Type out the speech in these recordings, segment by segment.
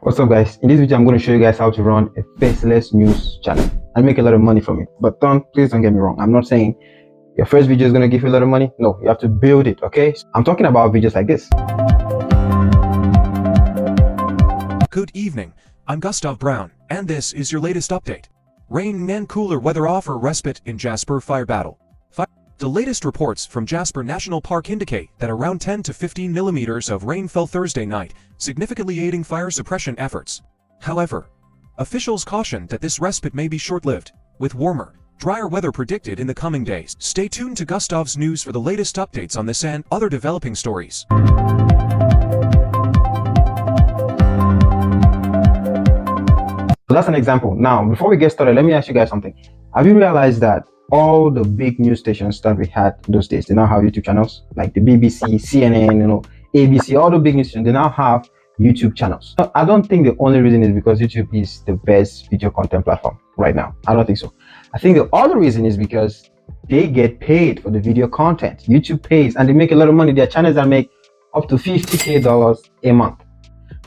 What's up, guys? In this video I'm going to show you guys how to run a faceless news channel and make a lot of money from it. But please don't get me wrong, I'm not saying your first video is going to give you a lot of money. No, you have to build it. Okay, I'm talking about videos like this. Good evening, I'm Gustave Brown, and this is your latest update. Rain and cooler weather offer respite in Jasper fire battle. The latest reports from Jasper National Park indicate that around 10 to 15 millimeters of rain fell Thursday night, significantly aiding fire suppression efforts. However, officials caution that this respite may be short-lived, with warmer, drier weather predicted in the coming days. Stay tuned to Gustave's News for the latest updates on this and other developing stories. So that's an example. Now, before we get started, let me ask you guys something. Have you realized that all the big news stations that we had those days, they now have YouTube channels, like the BBC, CNN, ABC, all the big news stations, they now have YouTube channels. I don't think the only reason is because YouTube is the best video content platform right now. I don't think so. I think the other reason is because they get paid for the video content. YouTube pays and they make a lot of money. There are channels that make up to $50,000 a month.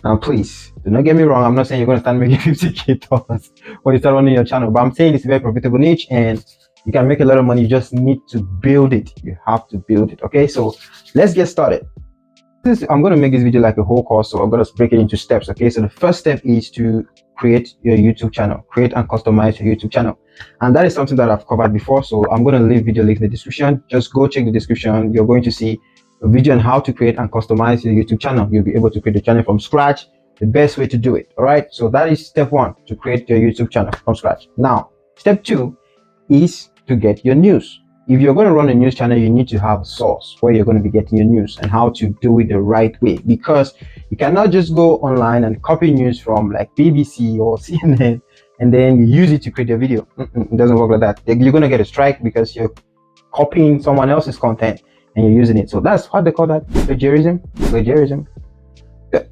Now, please, do not get me wrong. I'm not saying you're going to start making $50,000 when you start running your channel, but I'm saying it's a very profitable niche and you can make a lot of money. You just need to build it. You have to build it. Okay, so let's get started. I'm going to make this video like a whole course, so I'm going to break it into steps. Okay, so the first step is to create your YouTube channel, create and customize your YouTube channel, and that is something that I've covered before. So I'm going to leave video link in the description. Just go check the description. You're going to see a video on how to create and customize your YouTube channel. You'll be able to create a channel from scratch, the best way to do it. All right, so that is step one, to create your YouTube channel from scratch. Now, step two is to get your news. If you're going to run a news channel, you need to have a source where you're going to be getting your news and how to do it the right way, because you cannot just go online and copy news from like BBC or CNN and then you use it to create a video. It doesn't work like that. You're going to get a strike because you're copying someone else's content and you're using it. So that's what they call that, plagiarism.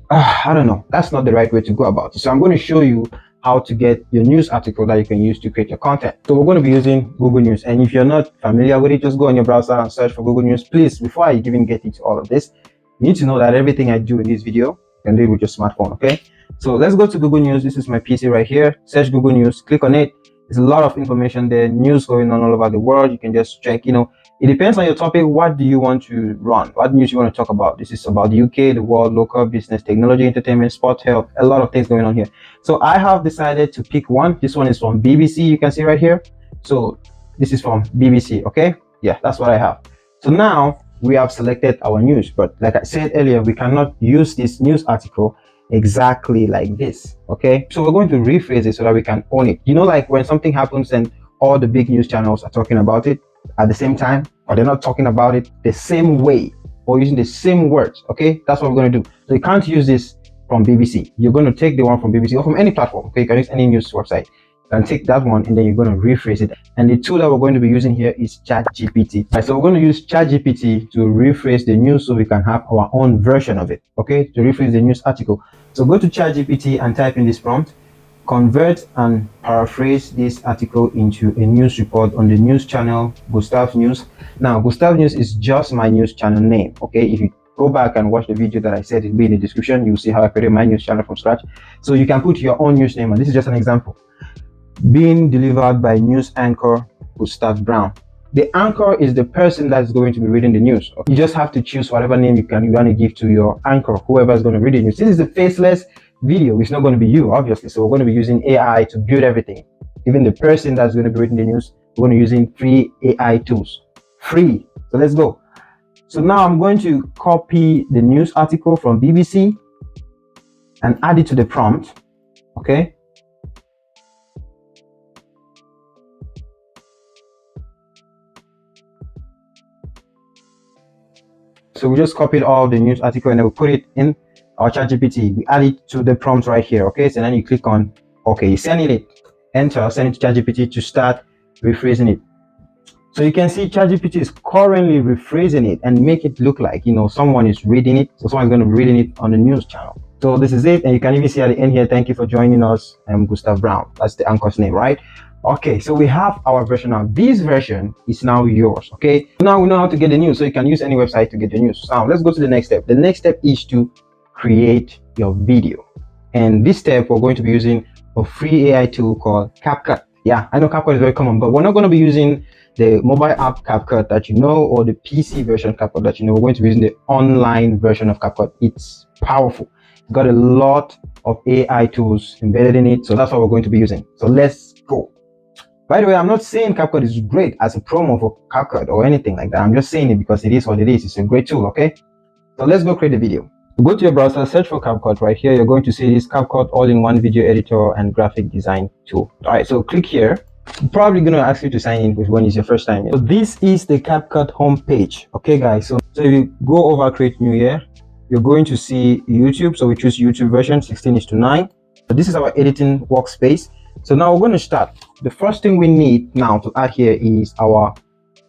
I don't know, that's not the right way to go about it. So I'm going to show you how to get your news article that you can use to create your content. So we're going to be using Google News, and if you're not familiar with it, just go on your browser and search for Google News. Please, before I even get into all of this, you need to know that everything I do in this video, you can do it with your smartphone. Okay, so let's go to Google News. This is my PC right here. Search Google News, click on it. There's a lot of information there, news going on all over the world. You can just check, it depends on your topic. What do you want to run? What news you want to talk about? This is about the UK, the world, local, business, technology, entertainment, sport, health, a lot of things going on here. So I have decided to pick one. This one is from BBC. You can see right here. So this is from BBC. Okay. Yeah, that's what I have. So now we have selected our news, but like I said earlier, we cannot use this news article exactly like this. Okay. So we're going to rephrase it so that we can own it. Like when something happens and all the big news channels are talking about it at the same time, or they're not talking about it the same way or using the same words. Okay, that's what we're going to do. So you can't use this from BBC. You're going to take the one from BBC or from any platform. Okay, you can use any news website. You can take that one and then you're going to rephrase it. And the tool that we're going to be using here is ChatGPT. Right, so we're going to use ChatGPT to rephrase the news so we can have our own version of it. Okay, to rephrase the news article. So go to ChatGPT and type in this prompt: convert and paraphrase this article into a news report on the news channel Gustave News. Now, Gustave News is just my news channel name. Okay, if you go back and watch the video that I said, it'll be in the description. You'll see how I created my news channel from scratch. So you can put your own news name, and this is just an example. Being delivered by news anchor Gustave Brown. The anchor is the person that's going to be reading the news. You just have to choose whatever name you want to give to your anchor, whoever is going to read the news. This is a faceless video. It's not going to be you, obviously, so we're going to be using AI to build everything. Even the person that's going to be reading the news, we're going to be using free AI tools. Free. So let's go. So now I'm going to copy the news article from BBC and add it to the prompt. Okay, so we just copied all the news article and then we put it in our ChatGPT. We add it to the prompt right here. Okay, so then you click on OK, sending it, enter, send it to ChatGPT to start rephrasing it. So you can see ChatGPT is currently rephrasing it and make it look like someone is reading it. So someone's going to be reading it on the news channel. So this is it, and you can even see at the end here, thank you for joining us. I'm Gustave Brown. That's the anchor's name, right? Okay, so we have our version now. This version is now yours. Okay, now we know how to get the news, so you can use any website to get the news. Now let's go to the next step. The next step is to create your video. And this step, we're going to be using a free AI tool called CapCut. Yeah, I know CapCut is very common, but we're not going to be using the mobile app CapCut that you know, or the PC version CapCut that you know. We're going to be using the online version of CapCut. It's powerful. It's got a lot of AI tools embedded in it, so that's what we're going to be using. So let's go. By the way, I'm not saying CapCut is great as a promo for CapCut or anything like that. I'm just saying it because it is what it is. It's a great tool, okay? So let's go create the video. Go to your browser, search for CapCut. Right here, you're going to see this CapCut all-in-one video editor and graphic design tool. All right, so click here. I'm probably going to ask you to sign in when it's your first time. So this is the CapCut homepage. Okay, guys. So if you go over create new here, you're going to see YouTube. So we choose YouTube version 16:9. So this is our editing workspace. So now we're going to start. The first thing we need now to add here is our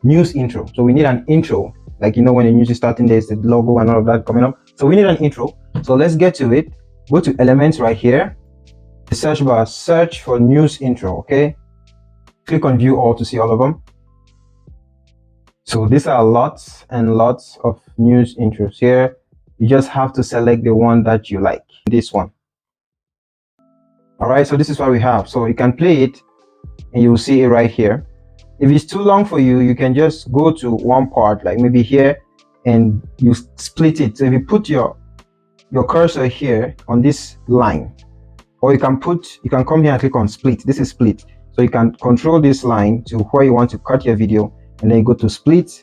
news intro. So we need an intro. Like, you know, when the news is starting, there's the logo and all of that coming up. So we need an intro. So let's get to it. Go to elements right here. The search bar, search for news intro. Okay. Click on view all to see all of them. So these are lots and lots of news intros here. You just have to select the one that you like. This one. All right. So this is what we have. So you can play it and you'll see it right here. If it's too long for you, you can just go to one part, like maybe here, and you split it. So if you put your cursor here on this line, or you can come here and click on split. This is split. So you can control this line to where you want to cut your video, and then you go to split,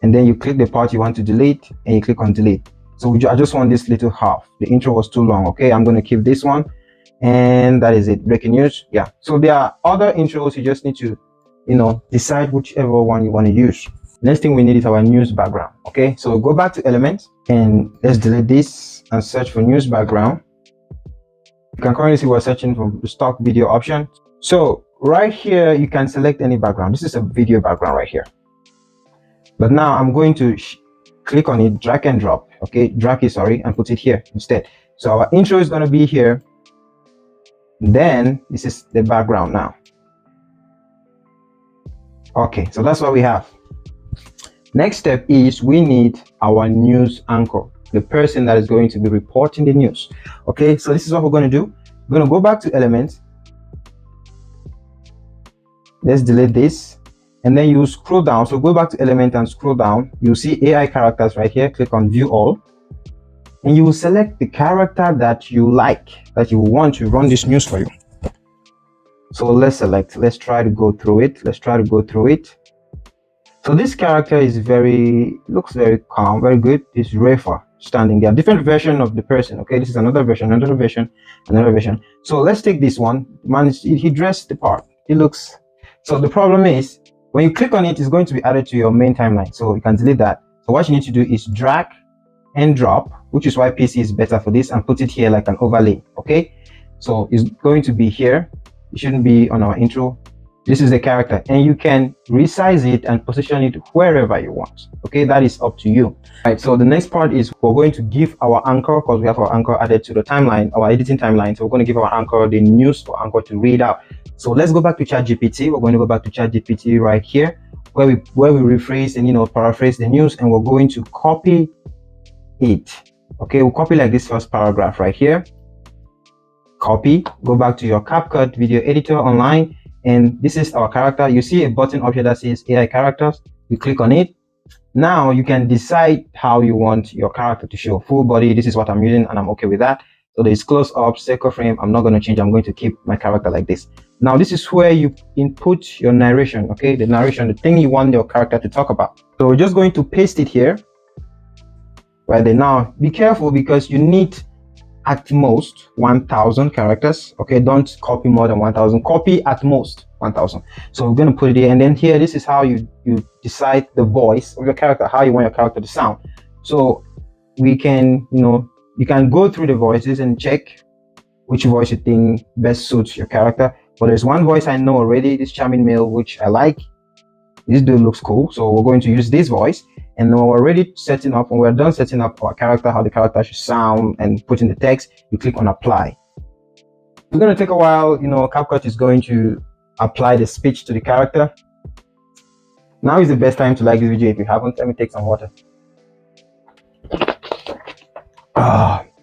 and then you click the part you want to delete, and you click on delete. So I just want this little half. The intro was too long. Okay, I'm going to keep this one, and that is it. Breaking news. Yeah. So there are other intros. You just need to, you know, decide whichever one you want to use. Next thing we need is our news background. Okay, so go back to elements and let's delete this and search for news background. You can currently see we're searching for the stock video option. So right here, you can select any background. This is a video background right here. But now I'm going to click on it, drag and drop. Okay, drag it, sorry, and put it here instead. So our intro is going to be here. Then this is the background now. Okay, so that's what we have. Next step is we need our news anchor, the person that is going to be reporting the news. Okay, so this is what we're going to do. We're going to go back to elements. Let's delete this, and then you scroll down. So go back to element and scroll down. You'll see AI characters right here. Click on view all, and you will select the character that you like, that you want to run this news for you. So let's try to go through it. So this character is looks very calm, very good. This Rafa standing there. Different version of the person. Okay, this is another version. So let's take this one. Man, he dressed the part. He looks. So the problem is when you click on it, it's going to be added to your main timeline. So you can delete that. So what you need to do is drag and drop, which is why PC is better for this, and put it here like an overlay. Okay, so it's going to be here. It shouldn't be on our intro. This is the character, and you can resize it and position it wherever you want. Okay, that is up to you. All right, so the next part is we're going to give our anchor, because we have our anchor added to the timeline, our editing timeline. So we're going to give our anchor the news for anchor to read out. So let's go back to ChatGPT. We're going to go back to ChatGPT right here, where we rephrase and, you know, paraphrase the news, and we're going to copy it. Okay, we'll copy like this first paragraph right here. Copy, go back to your CapCut video editor online, and this is our character. You see a button up here that says AI characters. You click on it. Now you can decide how you want your character to show. Full body, this is what I'm using, and I'm okay with that. So there's close up, circle frame. I'm not going to change. I'm going to keep my character like this. Now this is where you input your narration. Okay, the narration, the thing you want your character to talk about. So we're just going to paste it here right there. Now be careful, because you need at most 1000 characters. Okay, don't copy more than 1000. Copy at most 1000. So we're going to put it here, and then here, this is how you decide the voice of your character, how you want your character to sound. So we can, you know, you can go through the voices and check which voice you think best suits your character. But there's one voice I know already, this charming male, which I like. This dude looks cool, so we're going to use this voice. And when we're already setting up, when we're done setting up our character, how the character should sound, and put in the text, you click on apply. It's going to take a while. You know, CapCut is going to apply the speech to the character. Now is the best time to like this video. If you haven't, let me take some water.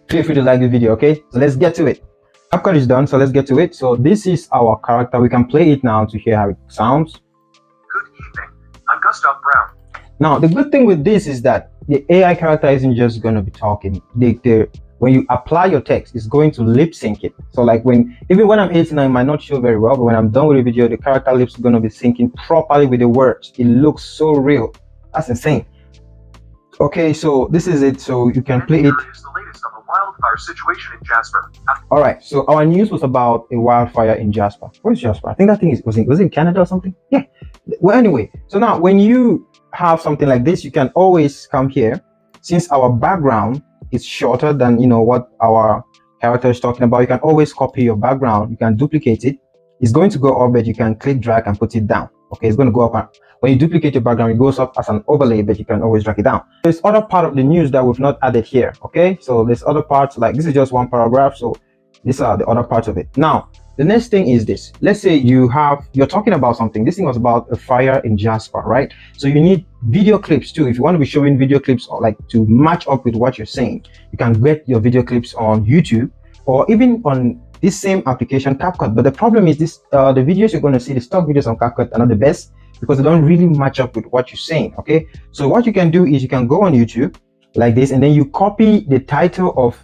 feel free to like the video. Okay, so let's get to it. CapCut is done, so let's get to it. So this is our character. We can play it now to hear how it sounds. Good evening. I'm Gustave Brown. Now, the good thing with this is that the AI character isn't just going to be talking. When you apply your text, it's going to lip sync it. So like even when I'm editing, it might not show very well, but when I'm done with the video, the character lips are going to be syncing properly with the words. It looks so real. That's insane. Okay, so this is it. So you can play it. Here is the latest on the wildfire situation in Jasper. All right, so our news was about a wildfire in Jasper. Where's Jasper? I think that thing was in Canada or something. Yeah. Well, anyway, so now when you have something like this, you can always come here. Since our background is shorter than what our character is talking about, you can always copy your background. You can duplicate it. It's going to go up, but you can click, drag, and put it down. Okay, it's going to go up. When you duplicate your background, it goes up as an overlay, but you can always drag it down. There's other part of the news that we've not added here. Okay, so there's other parts, like this is just one paragraph, so these are the other parts of it. Now the next thing is this. Let's say you're talking about something. This thing was about a fire in Jasper, right? So you need video clips too. If you want to be showing video clips or like to match up with what you're saying, you can get your video clips on YouTube or even on this same application, CapCut. But the problem is this: the videos you're going to see, the stock videos on CapCut, are not the best because they don't really match up with what you're saying. Okay, so what you can do is you can go on YouTube like this, and then you copy the title of,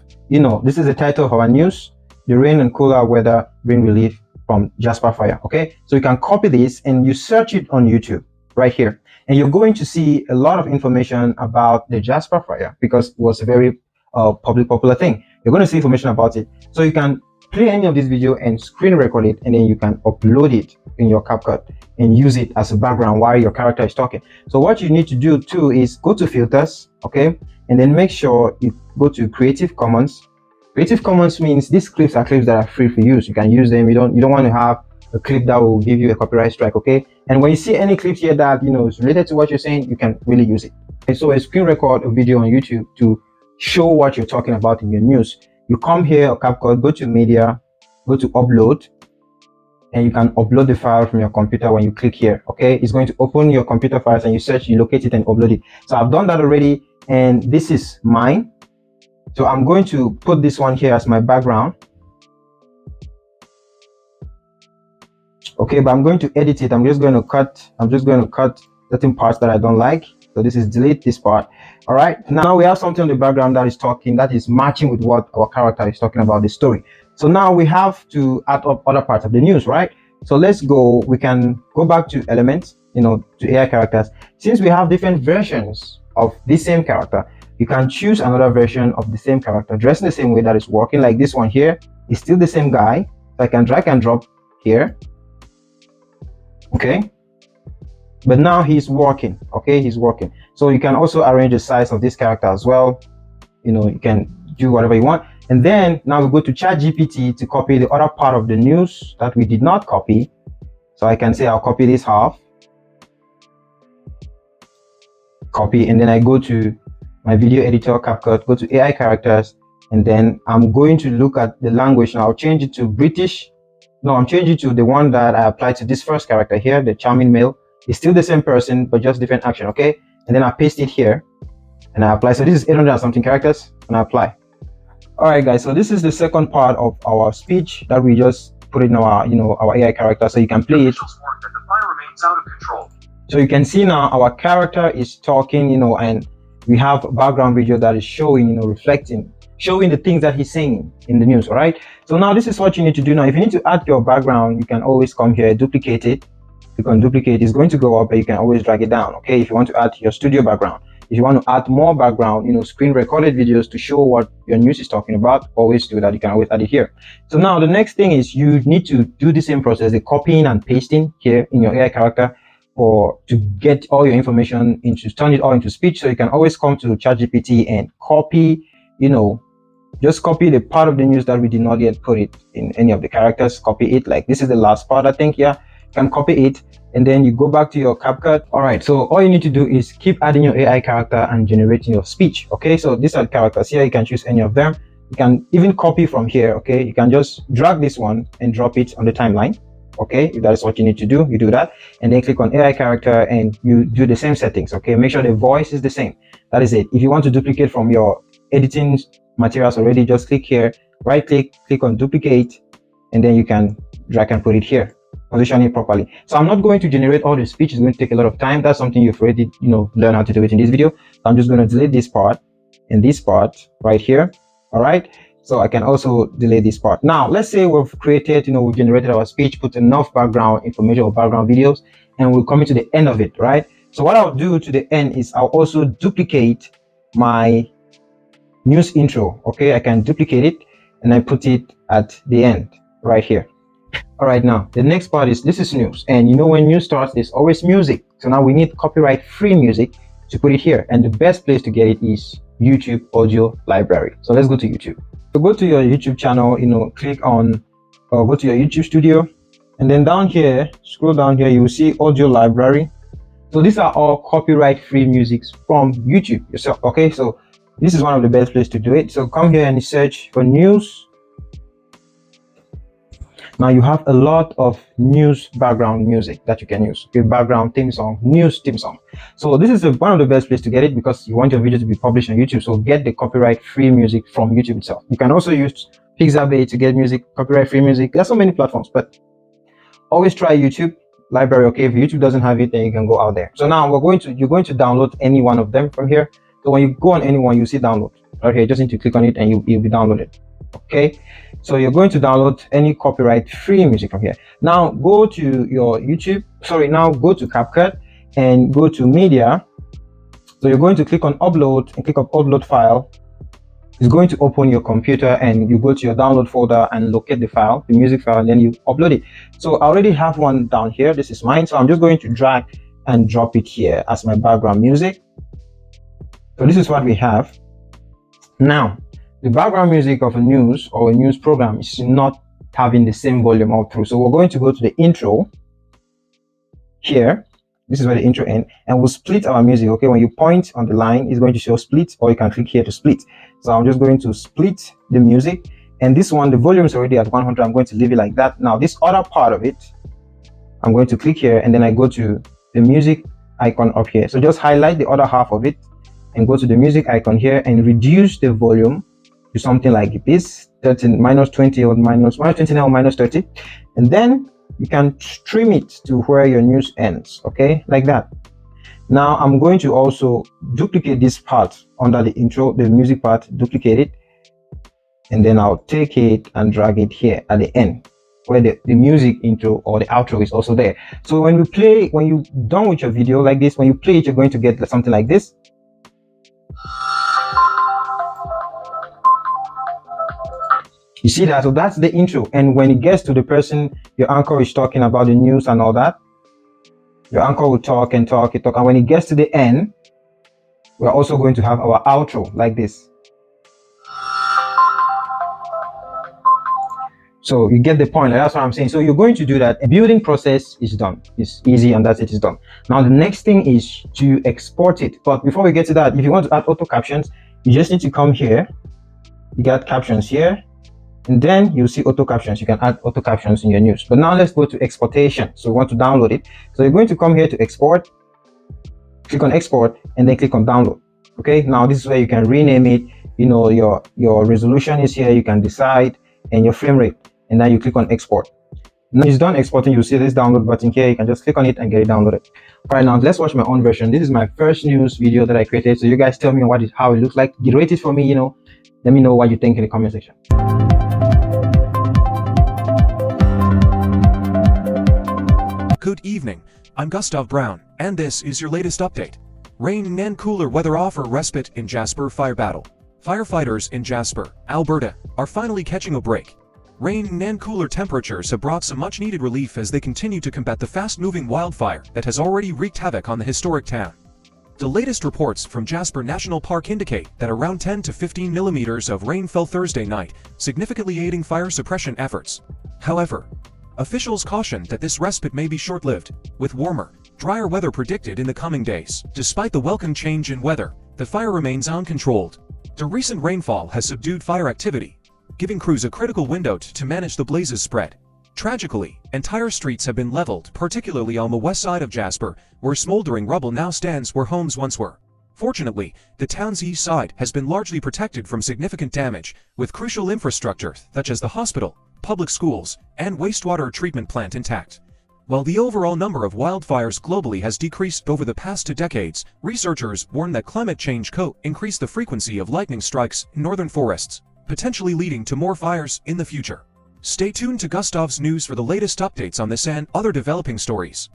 this is the title of our news: the rain and cooler weather bring relief from Jasper fire. Okay, so you can copy this and you search it on YouTube right here, and you're going to see a lot of information about the Jasper fire because it was a very popular thing. You're going to see information about it, so you can play any of this video and screen record it, and then you can upload it in your CapCut and use it as a background while your character is talking. So what you need to do too is go to filters, okay, and then make sure you go to Creative Commons. Creative Commons means these clips are clips that are free for use. You can use them. You don't want to have a clip that will give you a copyright strike. Okay, and when you see any clips here that is related to what you're saying, you can really use it. And so a screen record a video on YouTube to show what you're talking about in your news. You come here, CapCut, go to Media, go to Upload, and you can upload the file from your computer when you click here. Okay, it's going to open your computer files, and you search, you locate it, and upload it. So I've done that already, and this is mine. So I'm going to put this one here as my background. Okay, but I'm going to edit it. I'm just going to cut certain parts that I don't like. So this is delete this part. All right, now we have something on the background that is talking, that is matching with what our character is talking about, the story. So now we have to add up other parts of the news, right? So let's go, we can go back to elements, to AI characters. Since we have different versions of the same character, you can choose another version of the same character dressed in the same way that is working. Like this one here is still the same guy. So I can drag and drop here. Okay, but now he's working. Okay, he's working. So you can also arrange the size of this character as well. You can do whatever you want. And then now we go to ChatGPT to copy the other part of the news that we did not copy. So I can say I'll copy this half, copy, and then I go to my video editor, CapCut, go to AI characters, and then I'm going to look at the language. Now I'll change it to British. No, I'm changing to the one that I applied to this first character here, the charming male. It's still the same person, but just different action. Okay, and then I paste it here and I apply. So this is 800 and something characters, and I apply. All right, guys, so this is the second part of our speech that we just put in our our AI character, so you can play it. That the fire remains out of control. So you can see now our character is talking, and we have a background video that is showing, reflecting, showing the things that he's saying in the news. All right, so now this is what you need to do. Now if you need to add your background, you can always come here, duplicate it. You can duplicate, it's going to go up, but you can always drag it down. Okay, if you want to add your studio background, if you want to add more background, screen recorded videos to show what your news is talking about, always do that. You can always add it here. So now the next thing is you need to do the same process, the copying and pasting here in your AI character, to get all your information turn it all into speech. So you can always come to ChatGPT and copy, just copy the part of the news that we did not yet put it in any of the characters. Copy it, like this is the last part, I think. Yeah, you can copy it, and then you go back to your CapCut. All right, so all you need to do is keep adding your AI character and generating your speech. Okay, so these are the characters here. You can choose any of them. You can even copy from here. Okay, you can just drag this one and drop it on the timeline. Okay, if that is what you need to do, you do that, and then click on AI character and you do the same settings. Okay, make sure the voice is the same. That is it. If you want to duplicate from your editing materials already, just click here, right click, click on duplicate, and then you can drag and put it here, position it properly. So I'm not going to generate all the speech. It's going to take a lot of time. That's something you've already learned how to do it in this video. So I'm just going to delete this part and this part right here. All right, so I can also delete this part. Now let's say we've created, we've generated our speech, put enough background information or background videos, and we're coming to the end of it, right? So what I'll do to the end is I'll also duplicate my news intro. Okay, I can duplicate it and I put it at the end right here. All right, now the next part is, this is news, and when news starts, there's always music. So now we need copyright free music to put it here, and the best place to get it is YouTube audio library. So let's go to YouTube. So go to your YouTube channel, click on go to your YouTube studio, and then down here, scroll down here, you will see audio library. So these are all copyright free music from YouTube yourself. Okay, so this is one of the best places to do it. So come here and search for news. Now you have a lot of news background music that you can use. Okay, background theme song, news theme song. So this is one of the best places to get it, because you want your video to be published on YouTube. So get the copyright free music from YouTube itself. You can also use Pixabay to get music, copyright free music. There's so many platforms, but always try YouTube library. Okay, if YouTube doesn't have it, then you can go out there. So now you're going to download any one of them from here. So when you go on any one, you see download. Okay, just need to click on it and you'll be downloaded. Okay, so you're going to download any copyright free music from here. Now go to your YouTube, now go to CapCut and go to media. So you're going to click on upload and click on upload file. It's going to open your computer, and you go to your download folder and locate the file, the music file, and then you upload it. So I already have one down here. This is mine, so I'm just going to drag and drop it here as my background music. So this is what we have. Now the background music of a news or a news program is not having the same volume all through. So we're going to go to the intro here. This is where the intro ends, and we'll split our music. Okay, when you point on the line, it's going to show split, or you can click here to split. So I'm just going to split the music, and this one, the volume is already at 100. I'm going to leave it like that. Now this other part of it, I'm going to click here, and then I go to the music icon up here. So just highlight the other half of it and go to the music icon here and reduce the volume to something like this, -20 or -29 or -30, and then you can trim it to where your news ends. Okay, like that. Now I'm going to also duplicate this part under the intro, the music part, duplicate it, and then I'll take it and drag it here at the end, where the music intro or the outro is also there. So when you're done with your video like this, when you play it, you're going to get something like this. You see that? So that's the intro. And when it gets to the person your anchor is talking about, the news and all that, your anchor will talk and talk and talk. And when it gets to the end, we're also going to have our outro like this. So you get the point. That's what I'm saying. So you're going to do that. The building process is done. It's easy, and that's it, is done. Now the next thing is to export it. But before we get to that, if you want to add auto captions, you just need to come here. You got captions here, and then you'll see auto captions. You can add auto captions in your news. But now let's go to exportation. So we want to download it. So you're going to come here to export, click on export, and then click on download. Okay, now this is where you can rename it. Your resolution is here, you can decide, and your frame rate, and then you click on export. When it's done exporting, you'll see this download button here. You can just click on it and get it downloaded. All right, now let's watch my own version. This is my first news video that I created. So you guys tell me how it looks like. Rate it for me, let me know what you think in the comment section. Good evening, I'm Gustave Brown, and this is your latest update. Rain and cooler weather offer respite in Jasper fire battle. Firefighters in Jasper, Alberta, are finally catching a break. Rain and cooler temperatures have brought some much-needed relief as they continue to combat the fast-moving wildfire that has already wreaked havoc on the historic town. The latest reports from Jasper National Park indicate that around 10 to 15 millimeters of rain fell Thursday night, significantly aiding fire suppression efforts. However, officials caution that this respite may be short-lived, with warmer, drier weather predicted in the coming days. Despite the welcome change in weather, the fire remains uncontrolled. The recent rainfall has subdued fire activity, giving crews a critical window to manage the blaze's spread. Tragically, entire streets have been leveled, particularly on the west side of Jasper, where smoldering rubble now stands where homes once were. Fortunately, the town's east side has been largely protected from significant damage, with crucial infrastructure such as the hospital, public schools, and wastewater treatment plant intact. While the overall number of wildfires globally has decreased over the past 2 decades, researchers warn that climate change could increase the frequency of lightning strikes in northern forests, potentially leading to more fires in the future. Stay tuned to Gustave's news for the latest updates on this and other developing stories.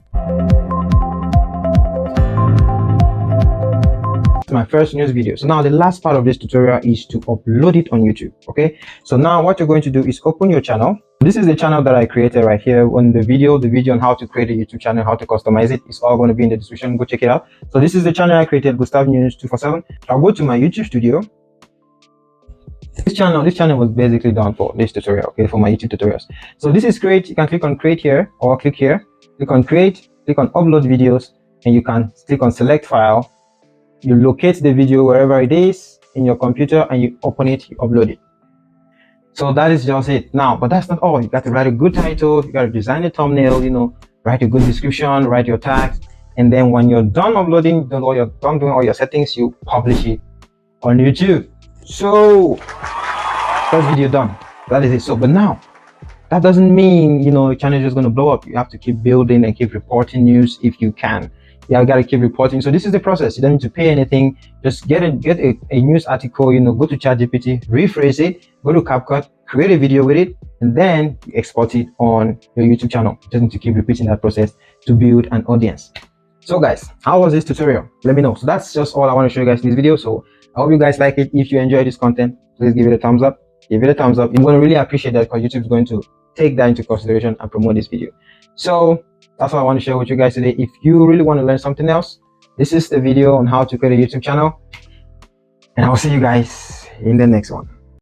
My first news video. So now the last part of this tutorial is to upload it on YouTube. Okay, so now what you're going to do is open your channel. This is the channel that I created right here on the video on how to create a YouTube channel, how to customize it. It's all going to be in the description. Go check it out. So this is the channel I created, Gustave News 247. I'll go to my YouTube studio. This channel was basically done for this tutorial, okay, for my YouTube tutorials. So this is create. You can click on create here, or click here, click on create, click on upload videos, and you can click on select file. You locate the video wherever it is in your computer and you open it, you upload it. So that is just it. Now, but that's not all. You got to write a good title, you got to design a thumbnail, write a good description, write your tags, and then when you're done uploading, done doing all your settings, you publish it on YouTube. So first video done. That is it. So but now that doesn't mean your channel is just going to blow up. You have to keep building and keep reporting news if you can. Yeah, I gotta keep reporting. So this is the process. You don't need to pay anything. Just get a news article, go to ChatGPT, rephrase it, go to CapCut, create a video with it, and then you export it on your YouTube channel. You just need to keep repeating that process to build an audience. So guys, how was this tutorial? Let me know. So that's just all I want to show you guys in this video. So I hope you guys like it. If you enjoy this content, please give it a thumbs up. Give it a thumbs up. I'm going to really appreciate that because YouTube is going to take that into consideration and promote this video. So that's what I want to share with you guys today. If you really want to learn something else, this is the video on how to create a YouTube channel, and I'll see you guys in the next one.